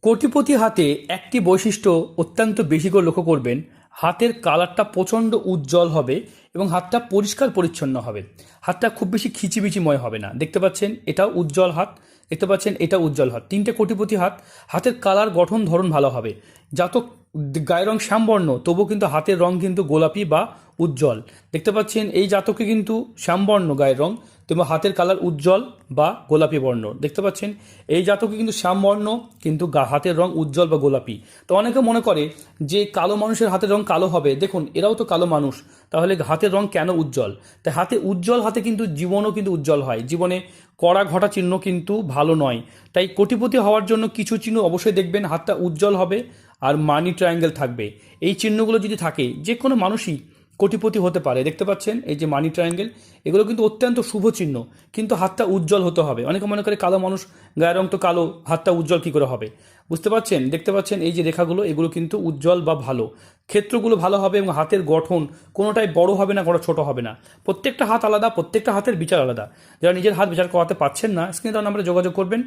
কোটিপতি হাতে একটি বৈশিষ্ট্য অত্যন্ত বেশি করে লক্ষ্য করবেন। হাতের কালারটা প্রচণ্ড উজ্জ্বল হবে এবং হাতটা পরিষ্কার পরিচ্ছন্ন হবে। হাতটা খুব বেশি খিচিবিচিময় হবে না। দেখতে পাচ্ছেন এটাও উজ্জ্বল হাত, দেখতে পাচ্ছেন এটা উজ্জ্বল হাত, তিনটে কোটিপতি হাত। হাতের কালার গঠন ধরন ভালো হবে। জাতক গায়ের রং শ্যামবর্ণ, তবুও কিন্তু হাতের রং কিন্তু গোলাপি বা উজ্জ্বল। দেখতে পাচ্ছেন এই জাতকে কিন্তু শ্যামবর্ণ গায়ের রং, তবু হাতের কালার উজ্জ্বল বা গোলাপি বর্ণ। দেখতে পাচ্ছেন এই জাতকে কিন্তু শ্যামবর্ণ, কিন্তু হাতের রং উজ্জ্বল বা গোলাপি। তো অনেকে মনে করে যে কালো মানুষের হাতের রং কালো হবে, দেখুন এরাও তো কালো মানুষ, তাহলে হাতের রং কেন উজ্জ্বল? তাই হাতে উজ্জ্বল হাতে কিন্তু জীবনও কিন্তু উজ্জ্বল হয়। জীবনে কড়া ঘটা চিহ্ন কিন্তু ভালো নয়। তাই কোটিপতি হওয়ার জন্য কিছু চিহ্ন অবশ্যই দেখবেন, হাতটা উজ্জ্বল হবে আর মানি ট্রায়াঙ্গেল থাকবে। এই চিহ্নগুলো যদি থাকে যে কোনো মানুষই কোটিপতি হতে পারে। দেখতে পাচ্ছেন এই যে মানি ট্রায়াঙ্গেল, এগুলো কিন্তু অত্যন্ত শুভ চিহ্ন, কিন্তু হাতটা উজ্জ্বল হতে হবে। অনেকে মনে করে কালো মানুষ, গায়ের রং তো কালো, হাতটা উজ্জ্বল কী করে হবে? বুঝতে পারছেন? দেখতে পাচ্ছেন এই যে রেখাগুলো, এগুলো কিন্তু উজ্জ্বল বা ভালো, ক্ষেত্রগুলো ভালো হবে এবং হাতের গঠন কোনোটাই বড় হবে না, কোনো ছোট হবে না। প্রত্যেকটা হাত আলাদা, প্রত্যেকটা হাতের বিচার আলাদা। যারা নিজের হাত বিচার করাতে পারছেন না, স্ক্রিনে দেওয়া নম্বরে যোগাযোগ করবেন।